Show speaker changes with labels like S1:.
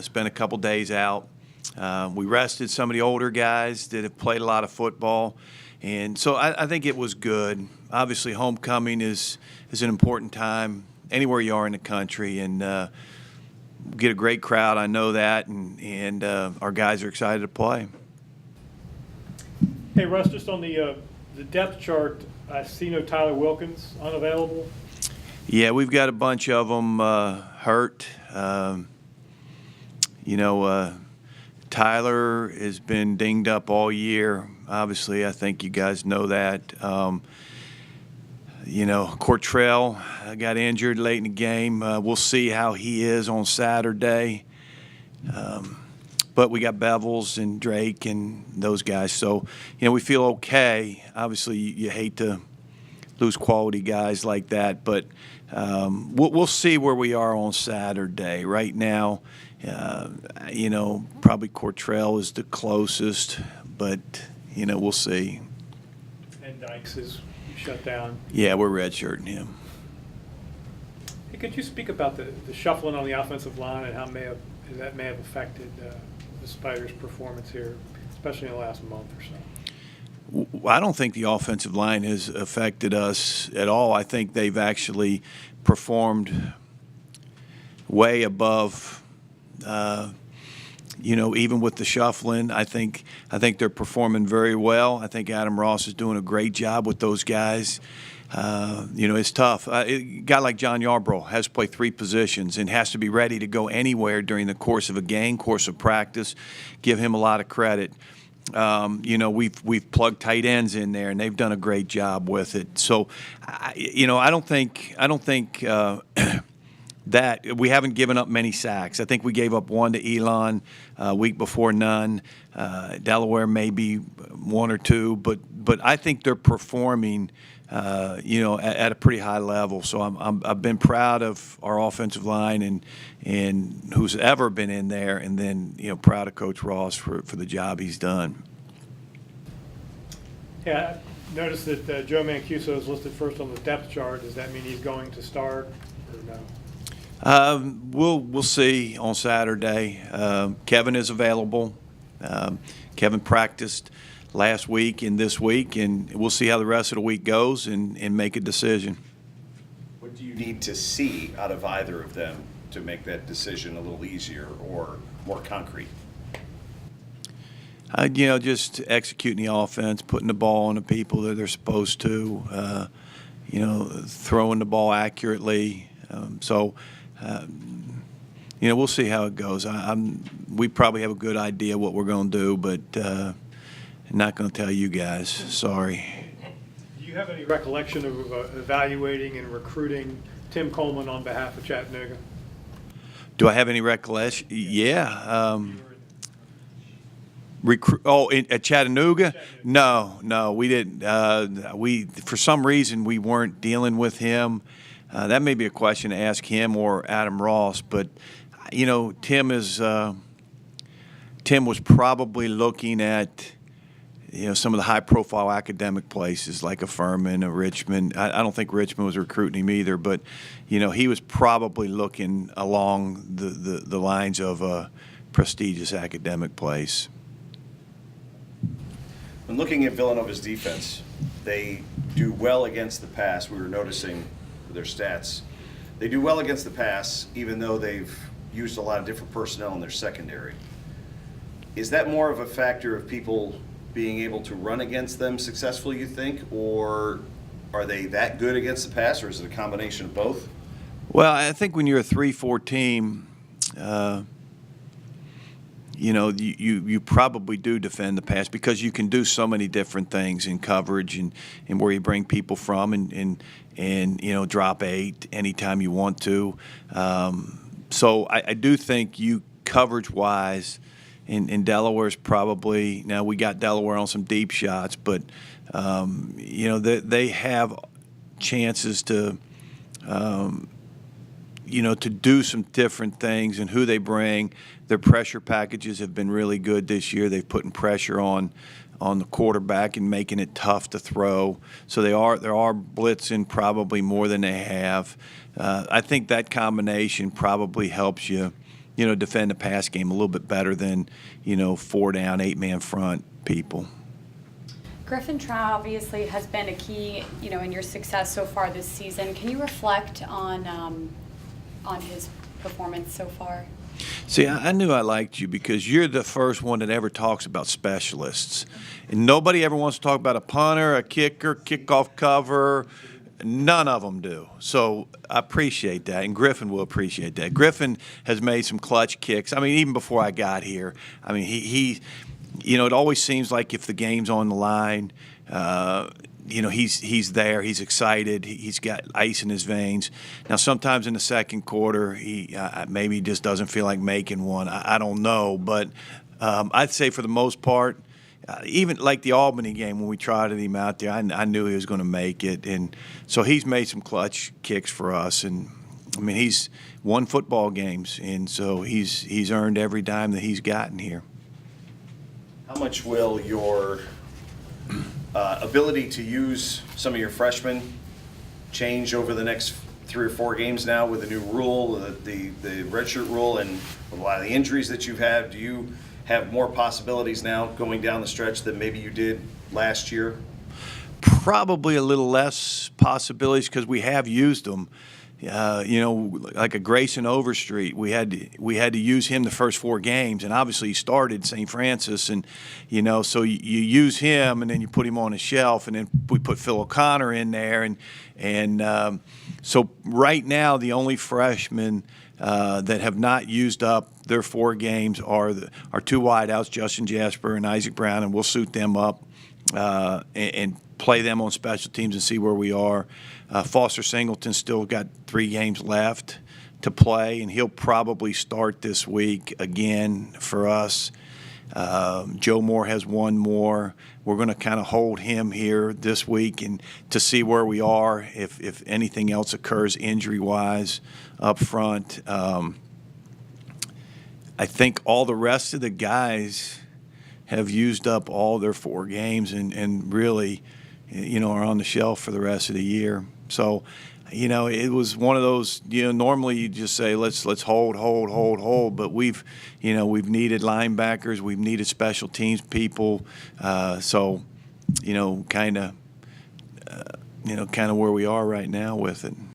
S1: spent a couple days out. We rested some of the older guys that have played a lot of football, and so I think it was good. Obviously, homecoming is an important time anywhere you are in the country, and get a great crowd. I know that, and our guys are excited to play.
S2: Hey, Russ, just on the depth chart, I see no Tyler Wilkins unavailable.
S1: Yeah, we've got a bunch of them hurt. Tyler has been dinged up all year. Obviously, I think you guys know that. Cortrell got injured late in the game. We'll see how he is on Saturday. But we got Bevels and Drake and those guys. So, we feel okay. Obviously, you hate to lose quality guys like that. But we'll see where we are on Saturday. Right now, probably Cortrell is the closest. But, we'll see.
S2: And Dykes is shut down.
S1: Yeah, we're redshirting him.
S2: Hey, could you speak about the shuffling on the offensive line and how that may have affected the Spiders' performance here, especially in the last month or so?
S1: I don't think the offensive line has affected us at all. I think they've actually performed way above, even with the shuffling. I think they're performing very well. I think Adam Ross is doing a great job with those guys. It's tough. A guy like John Yarbrough has to play 3 positions and has to be ready to go anywhere during the course of a game, course of practice. Give him a lot of credit. We've plugged tight ends in there, and they've done a great job with it. So, I don't think that we haven't given up many sacks. I think we gave up 1 to Elon, week before none. Delaware maybe 1 or 2, but I think they're performing, at a pretty high level. So I've been proud of our offensive line and who's ever been in there, and then proud of Coach Ross for the job he's done.
S2: Yeah, I noticed that Joe Mancuso is listed first on the depth chart. Does that mean he's going to start or no?
S1: We'll see on Saturday. Kevin is available. Kevin practiced last week and this week, and we'll see how the rest of the week goes and make a decision.
S3: What do you need to see out of either of them to make that decision a little easier or more concrete?
S1: Just executing the offense, putting the ball on the people that they're supposed to, throwing the ball accurately. We'll see how it goes. We probably have a good idea what we're going to do, but I'm not going to tell you guys. Sorry.
S2: Do you have any recollection of evaluating and recruiting Tim Coleman on behalf of Chattanooga?
S1: Do I have any recollection? Yeah. At Chattanooga? No, we didn't. For some reason, we weren't dealing with him. That may be a question to ask him or Adam Ross, but Tim was probably looking at some of the high-profile academic places like a Furman, a Richmond. I don't think Richmond was recruiting him either, but he was probably looking along the lines of a prestigious academic place.
S3: When looking at Villanova's defense, they do well against the pass. We were noticing their stats. They do well against the pass, even though they've used a lot of different personnel in their secondary. Is that more of a factor of people being able to run against them successfully, you think, or are they that good against the pass, or is it a combination of both?
S1: Well, I think when you're a 3-4 team, you probably do defend the pass because you can do so many different things in coverage and where you bring people from and drop 8 anytime you want to. So I do think you coverage-wise, in Delaware's probably, now we got Delaware on some deep shots, but they have chances to to do some different things and who they bring. Their pressure packages have been really good this year. They've put pressure on the quarterback and making it tough to throw. So they are blitzing probably more than they have. I think that combination probably helps you, defend the pass game a little bit better than, 4 down, 8-man front people.
S4: Griffin Trout obviously has been a key, in your success so far this season. Can you reflect on his performance so far?
S1: See, I knew I liked you because you're the first one that ever talks about specialists. And nobody ever wants to talk about a punter, a kicker, kickoff cover. None of them do. So I appreciate that, and Griffin will appreciate that. Griffin has made some clutch kicks. I mean, even before I got here, I mean, he it always seems like if the game's on the line, he's there, he's excited, he's got ice in his veins. Now, sometimes in the second quarter, he maybe just doesn't feel like making one. I don't know, but I'd say for the most part, even like the Albany game when we trotted him out there, I knew he was going to make it, and so he's made some clutch kicks for us. And I mean, he's won football games, and so he's earned every dime that he's gotten here.
S3: How much will your ability to use some of your freshmen change over the next 3 or 4 games now with the new rule, the redshirt rule, and a lot of the injuries that you've had? Do you have more possibilities now going down the stretch than maybe you did last year?
S1: Probably a little less possibilities because we have used them. Like a Grayson Overstreet, we had to use him the first 4 games, and obviously he started St. Francis, and so you use him, and then you put him on a shelf, and then we put Phil O'Connor in there, and so right now the only freshmen that have not used up their 4 games are our 2 wideouts, Justin Jasper and Isaac Brown, and we'll suit them up and play them on special teams and see where we are. Foster Singleton's still got 3 games left to play, and he'll probably start this week again for us. Joe Moore has 1 more. We're going to kind of hold him here this week and to see where we are if anything else occurs injury-wise up front. I think all the rest of the guys have used up all their 4 games and really, are on the shelf for the rest of the year. So, it was one of those, normally you just say, let's hold, but we've needed linebackers, we've needed special teams people, so, kind of where we are right now with it.